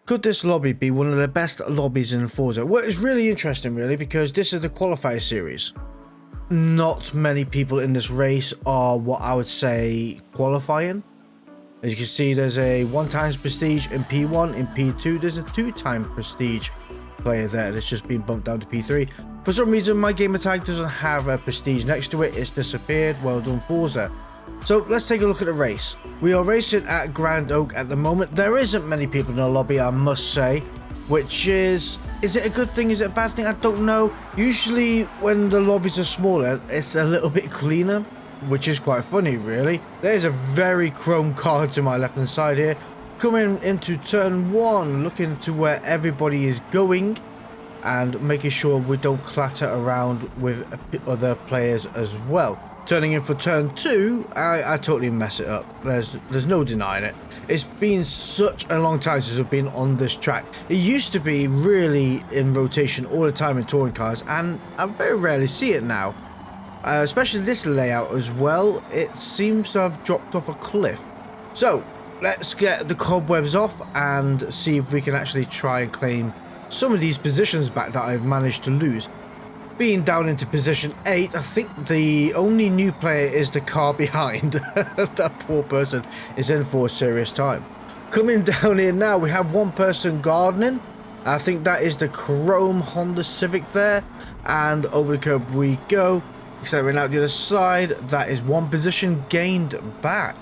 Could this lobby be one of the best lobbies in Forza? Well, it's really interesting, really, because this is the qualifier series. Not many people in this race are what I would say qualifying. As you can see, there's a 1x prestige in P1. In P2, there's a 2x prestige player there that's just been bumped down to P3. For some reason, my gamer tag doesn't have a prestige next to it. It's disappeared. Well done, Forza. So let's take a look at the race. We are racing at Grand Oak at the moment. There isn't many people in the lobby, I must say, which is it a good thing? Is it a bad thing? I don't know. Usually when the lobbies are smaller, it's a little bit cleaner, which is quite funny, really. There's a very chrome car to my left hand side here, coming into turn 1, looking to where everybody is going and making sure we don't clatter around with other players as well. Turning in for turn 2, I totally mess it up. There's no denying it. It's been such a long time since I've been on this track. It used to be really in rotation all the time in touring cars, and I very rarely see it now. Especially this layout as well. It seems to have dropped off a cliff. So let's get the cobwebs off and see if we can actually try and claim some of these positions back that I've managed to lose. Being down into position 8, I think the only new player is the car behind. That poor person is in for a serious time. Coming down here now, we have one person gardening. I think that is the chrome Honda Civic there. And over the curb we go. Accelerating out the other side. That is one position gained back.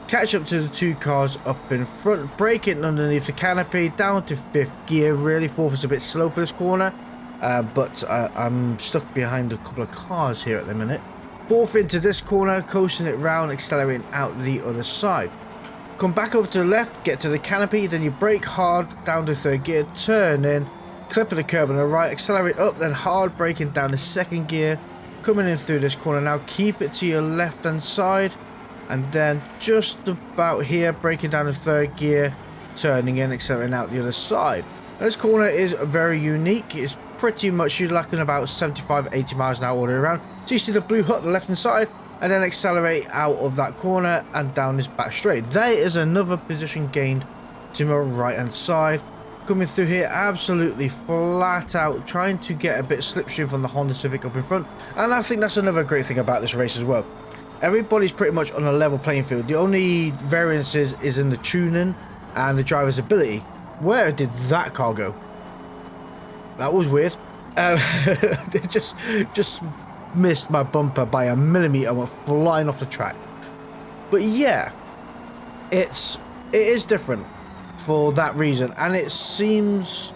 Catch up to the two cars up in front. Braking underneath the canopy. Down to 5th gear. Really, 4th is a bit slow for this corner. But I'm stuck behind a couple of cars here at the minute. 4th into this corner, coasting it round, accelerating out the other side. Come back over to the left, get to the canopy, then you brake hard down to 3rd gear, turn in, clip of the curb on the right, accelerate up, then hard braking down to 2nd gear, coming in through this corner now, keep it to your left hand side, and then just about here, braking down to 3rd gear, turning in, accelerating out the other side. This corner is very unique. It's pretty much you're lacking about 75-80 miles an hour all the way around. So you see the blue hut on the left hand side and then accelerate out of that corner and down this back straight. There is another position gained to my right hand side. Coming through here absolutely flat out, trying to get a bit of slipstream from the Honda Civic up in front. And I think that's another great thing about this race as well. Everybody's pretty much on a level playing field. The only variance is in the tuning and the driver's ability. Where did that car go? That was weird. It just missed my bumper by a millimeter and went flying off the track. But yeah, it is different for that reason, and it seems,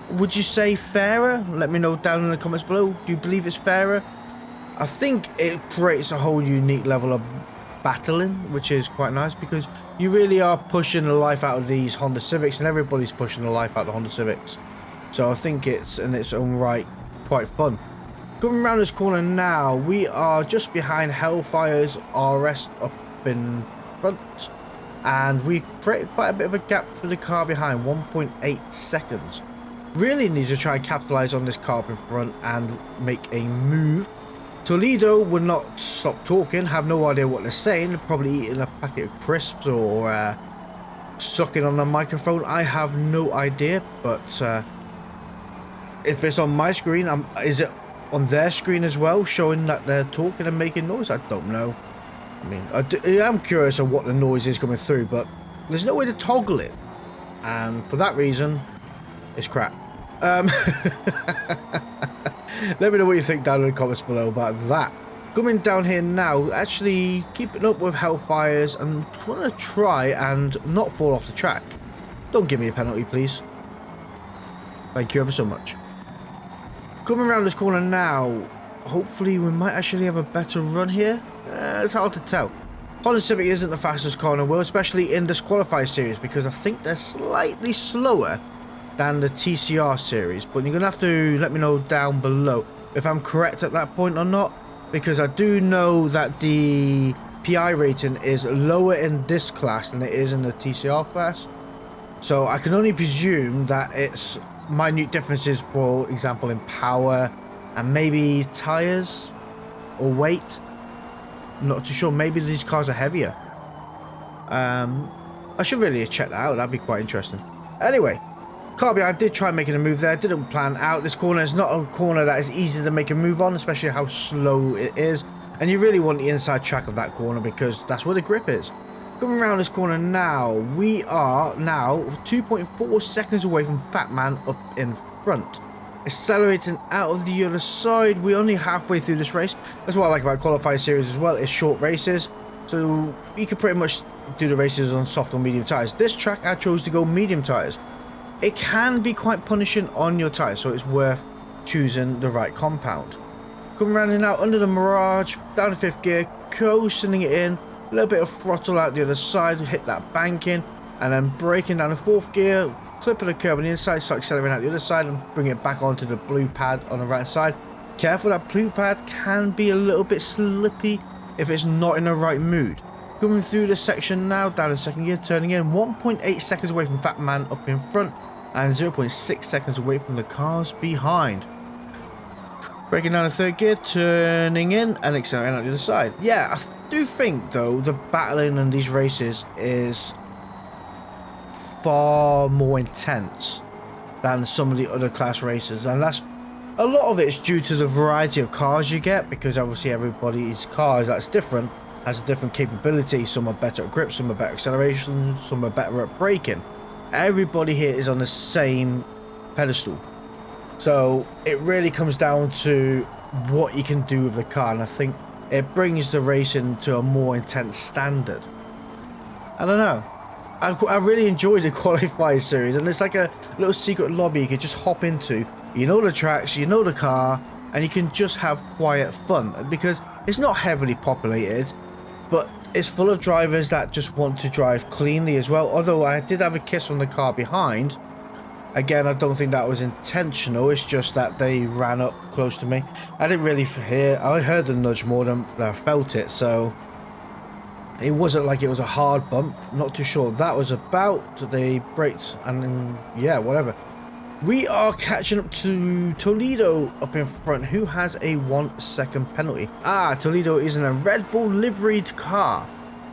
would you say fairer? Let me know down in the comments below. Do you believe it's fairer? I think it creates a whole unique level of battling, which is quite nice because you really are pushing the life out of these Honda Civics, and everybody's pushing the life out of the Honda Civics. So I think it's in its own right quite fun. Coming around this corner now, we are just behind Hellfire's RS up in front, and we created quite a bit of a gap for the car behind, 1.8 seconds. Really need to try and capitalize on this car up in front and make a move. Toledo would not stop talking, have no idea what they're saying, probably eating a packet of crisps or sucking on the microphone. I have no idea, but if it's on my screen, is it on their screen as well, showing that they're talking and making noise? I don't know. I mean, I am curious of what the noise is coming through, but there's no way to toggle it, and for that reason, it's crap. Let me know what you think down in the comments below about that. Coming down here now, actually keeping up with Hellfires and try and not fall off the track. Don't give me a penalty, please. Thank you ever so much. Coming around this corner now, hopefully we might actually have a better run here. It's hard to tell. Honda Civic isn't the fastest car in the world, especially in this qualifier series, because I think they're slightly slower than the TCR series, but you're gonna have to let me know down below if I'm correct at that point or not, because I do know that the PI rating is lower in this class than it is in the TCR class, so I can only presume that it's minute differences, for example in power and maybe tires or weight. I'm not too sure. Maybe these cars are heavier. I should really check that out. That'd be quite interesting. Anyway, Car behind did try making a move there, didn't plan out. This corner is not a corner that is easy to make a move on, especially how slow it is. And you really want the inside track of that corner because that's where the grip is. Coming around this corner now, we are now 2.4 seconds away from Fat Man up in front. Accelerating out of the other side, we're only halfway through this race. That's what I like about qualifying series as well, it's short races. So you can pretty much do the races on soft or medium tyres. This track I chose to go medium tyres. It can be quite punishing on your tyres, so it's worth choosing the right compound. Coming around and out under the Mirage, down to 5th gear, coasting it in, a little bit of throttle out the other side, hit that banking, and then braking down to 4th gear, clipping the curb on the inside, start accelerating out the other side and bring it back onto the blue pad on the right side. Careful, that blue pad can be a little bit slippy if it's not in the right mood. Coming through this section now, down to 2nd gear, turning in, 1.8 seconds away from Fat Man up in front, and 0.6 seconds away from the cars behind. Breaking down to 3rd gear, turning in, and accelerating out the other side. Yeah, I do think, though, the battling in these races is far more intense than some of the other class races, and that's a lot of it is due to the variety of cars you get, because obviously everybody's car that's different, has a different capability. Some are better at grip, some are better at acceleration, some are better at braking. Everybody here is on the same pedestal, so it really comes down to what you can do with the car, and I think it brings the racing to a more intense standard. I don't know, I really enjoyed the qualifying series, and it's like a little secret lobby you could just hop into. You know the tracks, you know the car, and you can just have quiet fun because it's not heavily populated, but it's full of drivers that just want to drive cleanly as well. Although I did have a kiss on the car behind. Again, I don't think that was intentional, it's just that they ran up close to me. I didn't really hear, I heard the nudge more than I felt it, so it wasn't like it was a hard bump. Not too sure what that was about. They braked and then, yeah, whatever. We are catching up to Toledo up in front, who has a 1 second penalty. Toledo is in a Red Bull liveried car,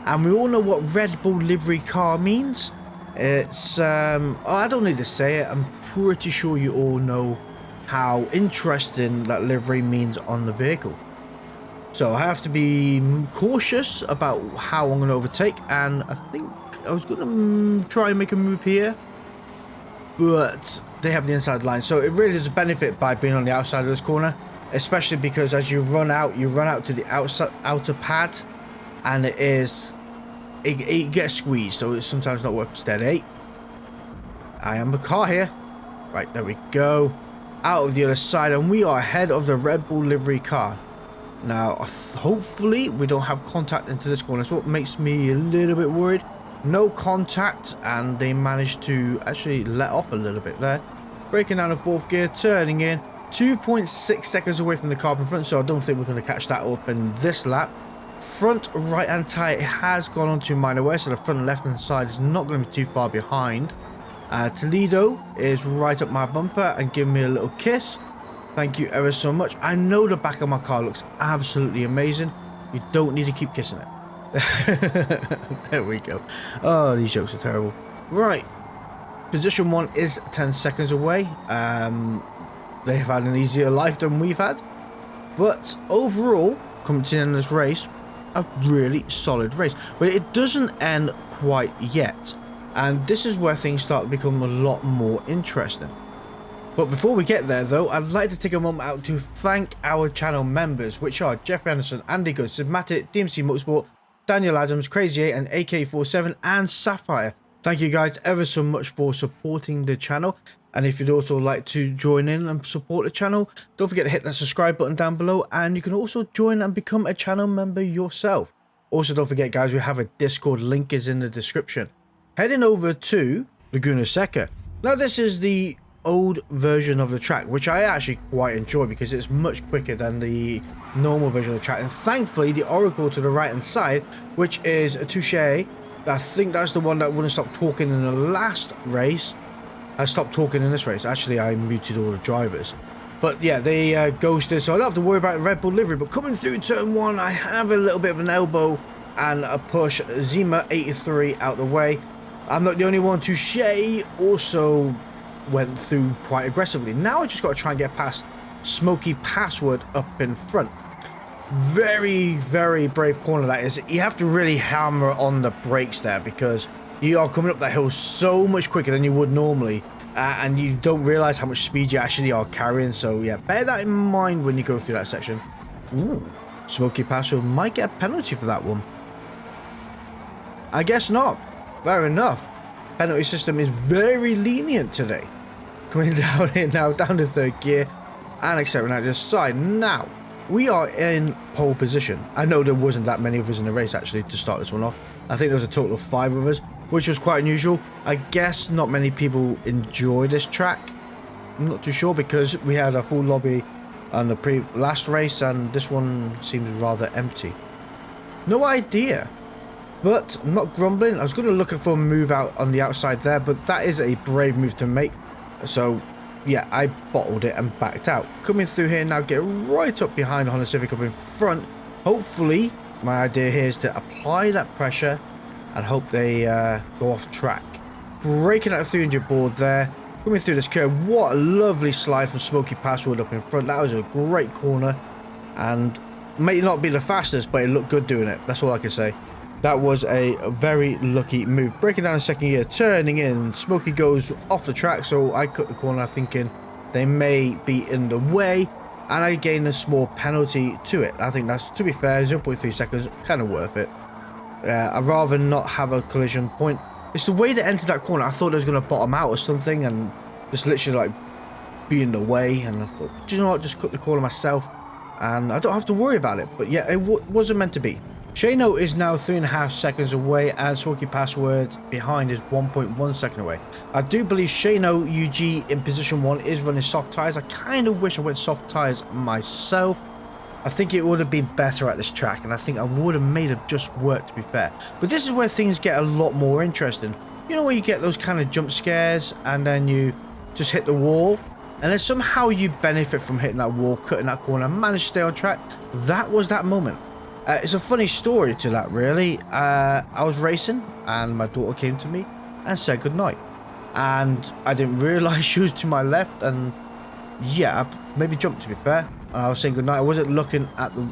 and we all know what Red Bull livery car means. It's I don't need to say it, I'm pretty sure you all know how interesting that livery means on the vehicle. So I have to be cautious about how I'm going to overtake, and I think I was going to try and make a move here, but they have the inside line, so it really does benefit by being on the outside of this corner, especially because as you run out to the outer pad, and it gets squeezed, so it's sometimes not worth steady. I am the car here. Right, there we go. Out of the other side, and we are ahead of the Red Bull livery car. Now, hopefully we don't have contact into this corner. That's what makes me a little bit worried. No contact, and they managed to actually let off a little bit there. Braking down to 4th gear, turning in, 2.6 seconds away from the car in front, so I don't think we're going to catch that up in this lap. Front right hand tyre has gone on to minor wear, so the front and left hand side is not going to be too far behind. Toledo is right up my bumper and giving me a little kiss. Thank you ever so much. I know the back of my car looks absolutely amazing. You don't need to keep kissing it. There we go. Oh, these jokes are terrible. Right, position 1 is 10 seconds away. They've had an easier life than we've had, but overall, coming to the end of this race, a really solid race. But it doesn't end quite yet, and this is where things start to become a lot more interesting. But before we get there though, I'd like to take a moment out to thank our channel members, which are Jeffrey Anderson, Andy Good, Submatic, DMC Motorsport, Daniel Adams, Crazy 8 and AK47 and Sapphire. Thank you guys ever so much for supporting the channel, and if you'd also like to join in and support the channel, don't forget to hit that subscribe button down below, and you can also join and become a channel member yourself. Also, don't forget guys, we have a Discord, link is in the description. Heading over to Laguna Seca. Now this is the old version of the track, which I actually quite enjoy because it's much quicker than the normal version of the track, and thankfully the Oracle to the right hand side, which is a Touche, I think that's the one that wouldn't stop talking in the last race, I stopped talking in this race. Actually, I muted all the drivers, but yeah, they ghosted, so I don't have to worry about Red Bull livery. But coming through turn 1, I have a little bit of an elbow and a push. Zima 83 out the way. I'm not the only one. Touche also went through quite aggressively. Now I just got to try and get past Smoky Password up in front. Very, very brave corner that is. You have to really hammer on the brakes there because you are coming up that hill so much quicker than you would normally, and you don't realize how much speed you actually are carrying. So yeah, bear that in mind when you go through that section. Ooh, Smoky Password might get a penalty for that one. I guess not. Fair enough. Penalty system is very lenient today. Coming down here now, down to third gear, and accelerating out the side. Now, we are in pole position. I know there wasn't that many of us in the race actually to start this one off. I think there was a total of 5 of us, which was quite unusual. I guess not many people enjoy this track. I'm not too sure because we had a full lobby on the last race and this one seems rather empty. No idea. But I'm not grumbling. I was going to look for a move out on the outside there, but that is a brave move to make. So yeah, I bottled it and backed out. Coming through here now, get right up behind Honda Civic up in front. Hopefully, my idea here is to apply that pressure and hope they go off track. Breaking out the 300 board there. Coming through this curve. What a lovely slide from Smoky Password up in front. That was a great corner. And may not be the fastest, but it looked good doing it. That's all I can say. That was a very lucky move. Breaking down the second gear, turning in. Smokey goes off the track, so I cut the corner thinking they may be in the way, and I gain a small penalty to it. I think that's, to be fair, 0.3 seconds, kind of worth it. I'd rather not have a collision point. It's the way they entered that corner. I thought it was going to bottom out or something, and just literally like be in the way, and I thought, do you know what, just cut the corner myself, and I don't have to worry about it. But yeah, it wasn't meant to be. Shano is now 3.5 seconds away, and Smoky Password behind is 1.1 second away. I do believe Shano UG in position 1 is running soft tyres. I kind of wish I went soft tyres myself. I think it would have been better at this track, and I think I would have made it just work, to be fair. But this is where things get a lot more interesting. You know, where you get those kind of jump scares, and then you just hit the wall, and then somehow you benefit from hitting that wall, cutting that corner, and manage to stay on track. That was that moment. It's a funny story to that, really. I was racing and my daughter came to me and said goodnight, and I didn't realise she was to my left, and yeah, I maybe jumped, to be fair, and I was saying goodnight. I wasn't looking at the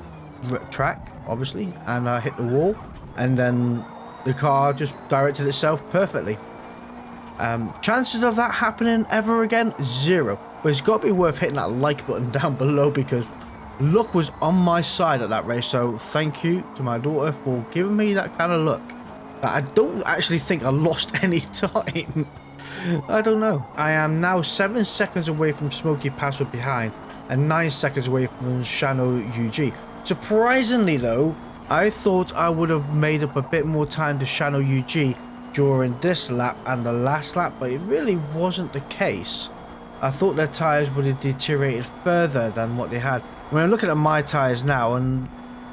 track, obviously, and I hit the wall, and then the car just directed itself perfectly. Chances of that happening ever again? 0. But it's got to be worth hitting that like button down below, because luck was on my side at that race. So thank you to my daughter for giving me that kind of luck. But I don't actually think I lost any time. I don't know. I am now 7 seconds away from Smoky Password behind, and 9 seconds away from Shano UG. Surprisingly though, I thought I would have made up a bit more time to Shano UG during this lap and the last lap, but it really wasn't the case. I thought their tyres would have deteriorated further than what they had. When I'm looking at my tyres now, and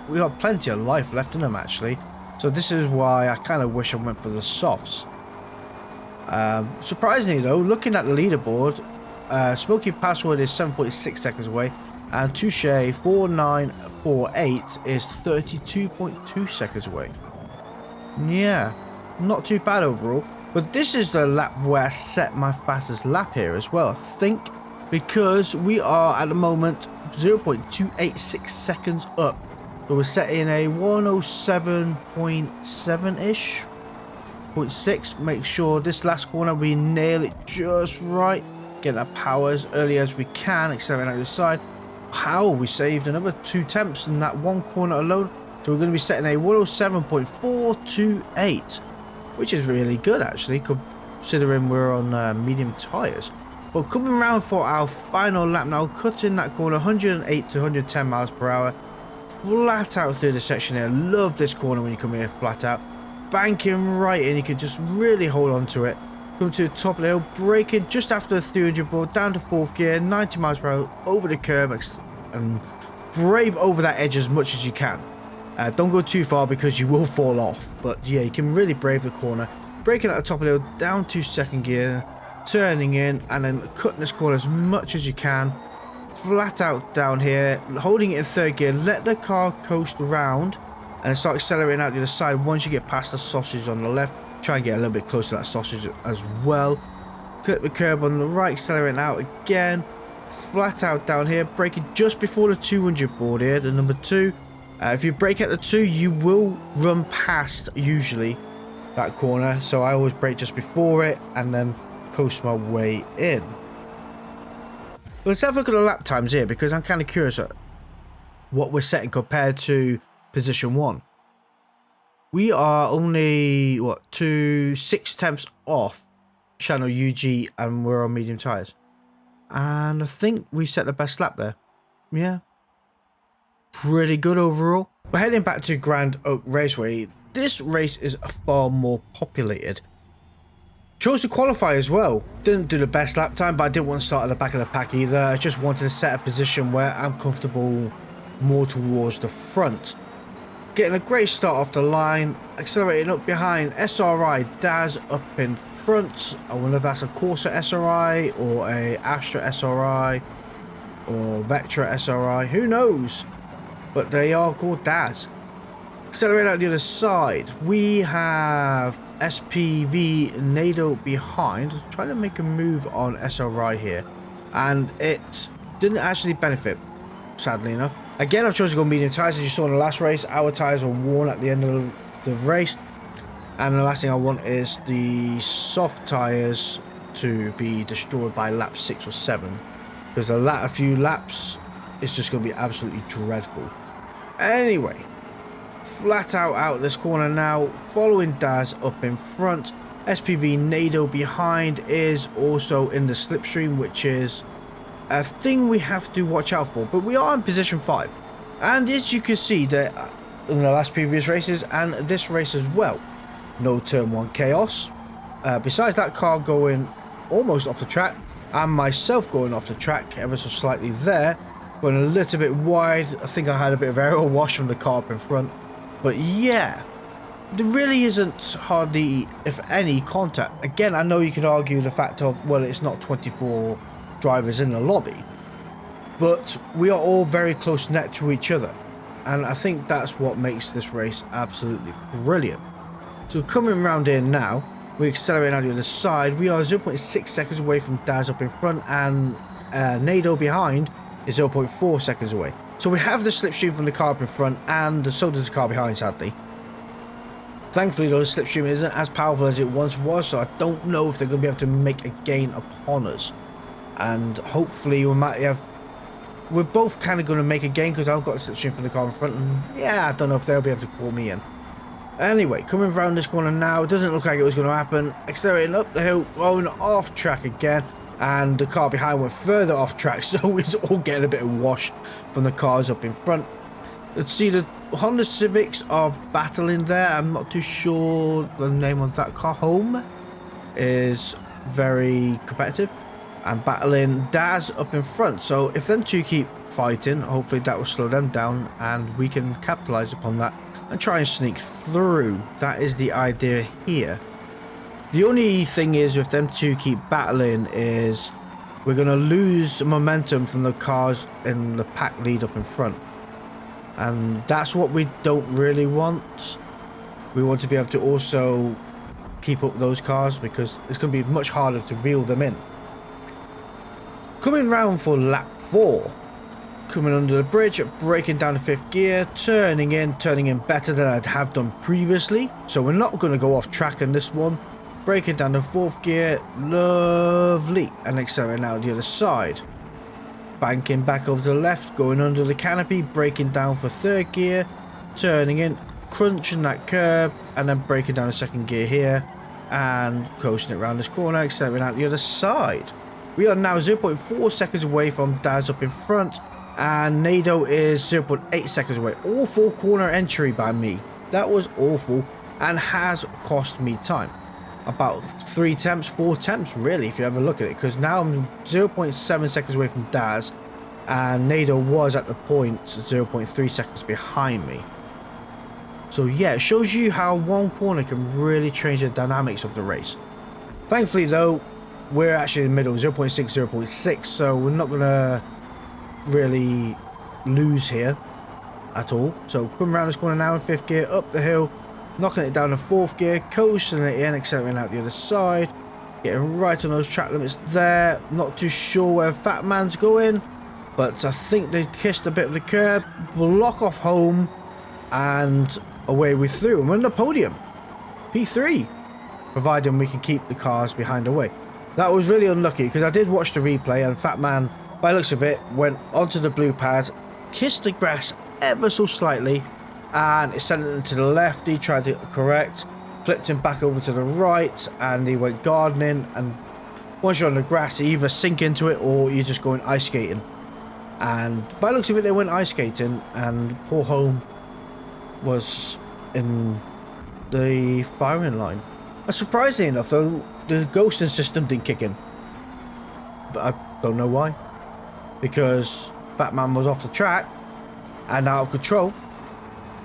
we got plenty of life left in them actually, so this is why I kind of wish I went for the softs. Surprisingly though, looking at the leaderboard, Smoky Password is 7.6 seconds away, and Touche 4948 is 32.2 seconds away. Yeah, not too bad overall. But this is the lap where I set my fastest lap here as well, I think, because we are at the moment 0.286 seconds up. So we're setting a 107.7-ish, 0.6. Make sure this last corner we nail it just right. Get our power as early as we can, accelerating out the side. How we saved another 2 temps in that one corner alone. So we're going to be setting a 107.428. Which is really good actually, considering we're on medium tyres. But coming around for our final lap now, cutting that corner 108 to 110 miles per hour, flat out through the section here. Love this corner when you come here flat out, banking right in. You can just really hold on to it. Come to the top of the hill, braking just after the 300 board, down to 4th gear, 90 miles per hour over the curb, and brave over that edge as much as you can. Don't go too far because you will fall off, but yeah, you can really brave the corner. Braking at the top of the hill, down to 2nd gear, turning in, and then cutting this corner as much as you can. Flat out down here, holding it in 3rd gear, let the car coast around, and start accelerating out the other side once you get past the sausage on the left. Try and get a little bit closer to that sausage as well. clip the curb on the right, accelerating out again, flat out down here, braking just before the 200 board here, the number 2. If you brake at the 2, you will run past usually that corner, so I always brake just before it and then coast my way in. Let's have a look at the lap times here, because I'm kind of curious at what we're setting compared to position 1. We are only, what, 6/10 off Channel UG, and we're on medium tyres. And I think we set the best lap there. Yeah. Pretty good overall. We're heading back to Grand Oak Raceway. This race is far more populated. Chose to qualify as well. Didn't do the best lap time, but I didn't want to start at the back of the pack either. I just wanted to set a position where I'm comfortable more towards the front. Getting a great start off the line, accelerating up behind SRI, Daz up in front. I wonder if that's a Corsa SRI or a Astra SRI or Vectra SRI, who knows? But they are called Daz. Accelerating out the other side, we have SPV Nado behind, trying to make a move on SRI here, and it didn't actually benefit, sadly enough. Again, I've chosen to go medium tyres. As you saw in the last race, our tyres were worn at the end of the race. And the last thing I want is the soft tyres to be destroyed by lap 6 or 7. Because a few laps, it's just going to be absolutely dreadful. Anyway, flat out this corner now, following Daz up in front. SPV Nado behind is also in the slipstream, which is a thing we have to watch out for, but we are in position 5, and as you can see that in the last previous races and this race as well, no turn 1 chaos. Besides that car going almost off the track and myself going off the track ever so slightly there, going a little bit wide. I think I had a bit of aerial wash from the car up in front, but yeah, there really isn't hardly, if any, contact. Again, I know you could argue the fact of, well, it's not 24 drivers in the lobby, but we are all very close net to each other, and I think that's what makes this race absolutely brilliant. So coming around here now, we accelerate on the other side. We are 0.6 seconds away from Daz up in front, and Nado behind is 0.4 seconds away. So we have the slipstream from the car up in front, and so does the car behind, sadly. Thankfully though, the slipstream isn't as powerful as it once was, so I don't know if they're going to be able to make a gain upon us. And hopefully we're both kind of going to make a gain, because I've got a slipstream from the car in front, and yeah, I don't know if they'll be able to call me in. Anyway, coming around this corner now, it doesn't look like it was going to happen. Accelerating up the hill, going off track again, and the car behind went further off track, so it's all getting a bit of wash from the cars up in front. Let's see, the Honda Civics are battling there. I'm not too sure the name of that car. Home is very competitive and battling Daz up in front. So if them two keep fighting, hopefully that will slow them down and we can capitalize upon that and try and sneak through. That is the idea here. The only thing is, if them two keep battling, is we're going to lose momentum from the cars in the pack lead up in front. And that's what we don't really want. We want to be able to also keep up those cars, because it's going to be much harder to reel them in. Coming round for lap 4. Coming under the bridge, braking down the 5th gear, turning in better than I'd have done previously. So we're not going to go off track in this one. Braking down the 4th gear, lovely, and accelerating out the other side. Banking back over to the left, going under the canopy, braking down for 3rd gear, turning in, crunching that curb, and then braking down the 2nd gear here, and coasting it around this corner, accelerating out the other side. We are now 0.4 seconds away from Daz up in front, and Nado is 0.8 seconds away. Awful corner entry by me. That was awful, and has cost me time. About 4 attempts really, if you ever look at it, because now I'm 0.7 seconds away from Daz, and Nado was at the point 0.3 seconds behind me. So yeah, it shows you how one corner can really change the dynamics of the race. Thankfully though, we're actually in the middle, 0.6, 0.6, so we're not going to really lose here at all. So coming around this corner now in 5th gear, up the hill, knocking it down to 4th gear, coasting it in, accelerating out the other side, Getting right on those track limits there. Not too sure where Fat Man's going, but I think they kissed a bit of the curb. Block off home, and away we through. And we're on the podium. P3. Providing we can keep the cars behind away. That was really unlucky because I did watch the replay, and Fat Man, by the looks of it, went onto the blue pads, kissed the grass ever so slightly, and it sent him to the left. He tried to correct, flipped him back over to the right, and he went gardening. And once you're on the grass, you either sink into it or you're just going ice skating. And by the looks of it, they went ice skating, and poor Home was in the firing line. Surprisingly enough, though, the ghosting system didn't kick in. But I don't know why. Because Batman was off the track and out of control.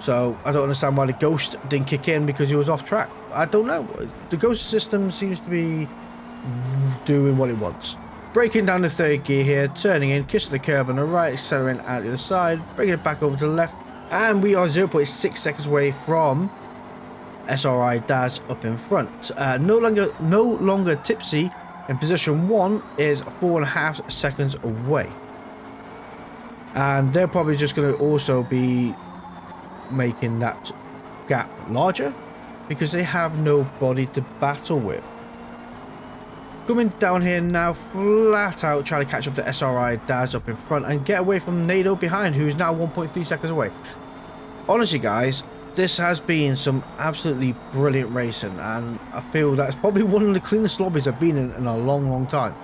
So I don't understand why the ghost didn't kick in because he was off track. I don't know. The ghost system seems to be doing what it wants. Braking down the third gear here, turning in, kissing the curb on the right, accelerating out the other side, bringing it back over to the left. And we are 0.6 seconds away from SRI Daz up in front. No longer tipsy. In position 1 is 4.5 seconds away. And they're probably just going to also be making that gap larger because they have nobody to battle with. Coming down here now, flat out trying to catch up to SRI Daz up in front and get away from Nado behind, who's now 1.3 seconds away. Honestly, guys, this has been some absolutely brilliant racing, and I feel that's probably one of the cleanest lobbies I've been in a long time.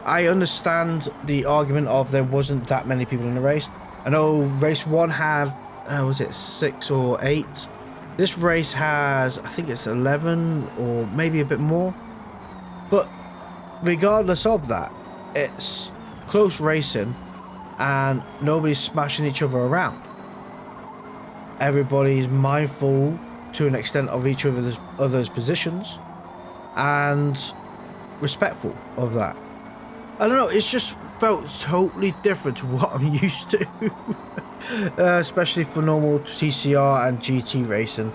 I understand the argument of there wasn't that many people in the race. I know race 1 had, was it 6 or 8? This race has, I think it's 11 or maybe a bit more. But regardless of that, it's close racing and nobody's smashing each other around. Everybody's mindful to an extent of each other's positions and respectful of that. I don't know, it's just felt totally different to what I'm used to. Especially for normal TCR and GT racing.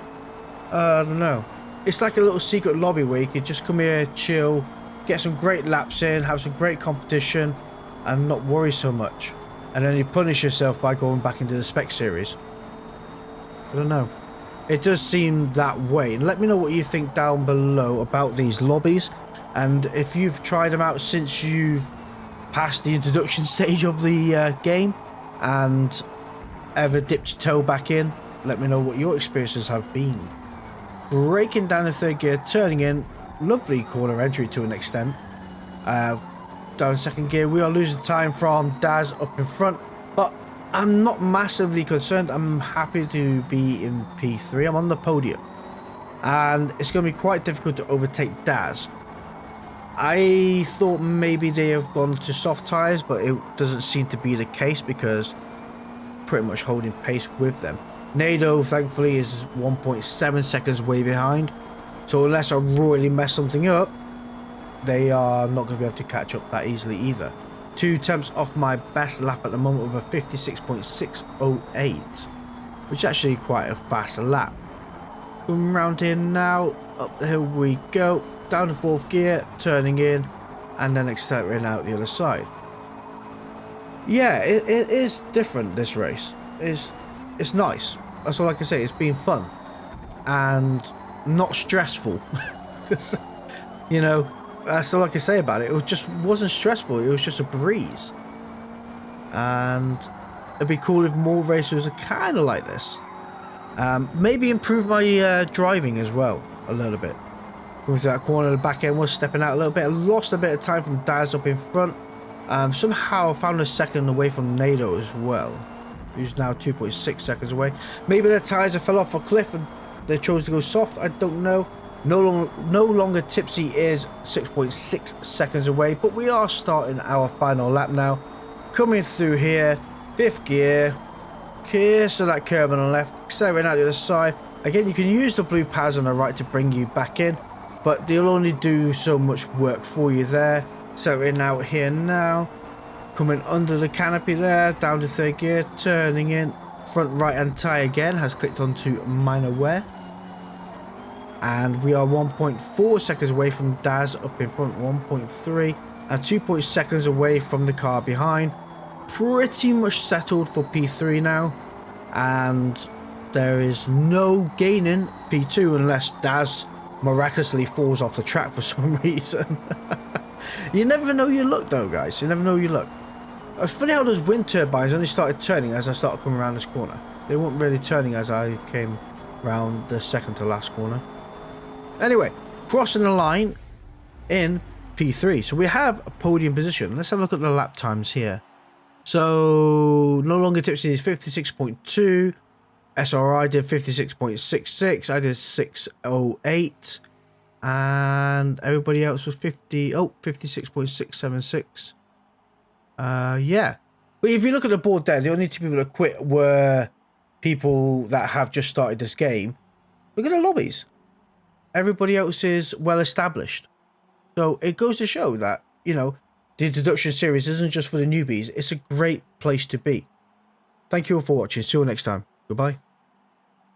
I don't know. It's like a little secret lobby where you could just come here, chill, get some great laps in, have some great competition, and not worry so much. And then you punish yourself by going back into the spec series. I don't know. It does seem that way. And let me know what you think down below about these lobbies. And if you've tried them out since you've passed the introduction stage of the game and ever dipped your toe back in, let me know what your experiences have been. Braking down the third gear, turning in. Lovely corner entry to an extent. Down second gear, we are losing time from Daz up in front. But I'm not massively concerned. I'm happy to be in P3. I'm on the podium. And it's going to be quite difficult to overtake Daz. I thought maybe they have gone to soft tyres, but it doesn't seem to be the case because pretty much holding pace with them. Nado, thankfully, is 1.7 seconds way behind. So unless I royally mess something up, they are not going to be able to catch up that easily either. 2 tenths off my best lap at the moment with a 56.608, which is actually quite a fast lap. Coming round here now, up the hill we go, down the 4th gear, turning in, and then accelerating out the other side. Yeah, it is different, this race. It's nice. That's all I can say. It's been fun and not stressful. You know, that's all I can say about it. It just wasn't stressful. It was just a breeze. And it'd be cool if more racers are kind of like this. Maybe improve my driving as well a little bit. With that corner, the back end was stepping out a little bit. I lost a bit of time from Daz up in front. Somehow I found a second away from Nado as well, who's now 2.6 seconds away. Maybe their tyres fell off a cliff and they chose to go soft. I don't know. No longer tipsy is 6.6 seconds away, but we are starting our final lap now. Coming through here, 5th gear, kiss to that curb on the left, accelerating out the other side. Again, you can use the blue pads on the right to bring you back in, but they'll only do so much work for you there. So we're out here now, coming under the canopy there, down to 3rd gear, turning in. Front right hand tyre again has clicked onto minor wear. And we are 1.4 seconds away from Daz up in front, 1.3, and 2 seconds away from the car behind. Pretty much settled for P3 now, and there is no gaining P2 unless Daz miraculously falls off the track for some reason. You never know your luck though, guys. You never know your luck. It's funny how those wind turbines only started turning as I started coming around this corner. They weren't really turning as I came around the second to last corner. Anyway, crossing the line in P3. So we have a podium position. Let's have a look at the lap times here. So no longer tipsy is 56.2. SRI did 56.66. I did 608. And everybody else was 56.676. Yeah. But if you look at the board there, the only two people that quit were people that have just started this game. Look at the lobbies. Everybody else is well established. So it goes to show that, you know, the introduction series isn't just for the newbies. It's a great place to be. Thank you all for watching. See you all next time. Goodbye.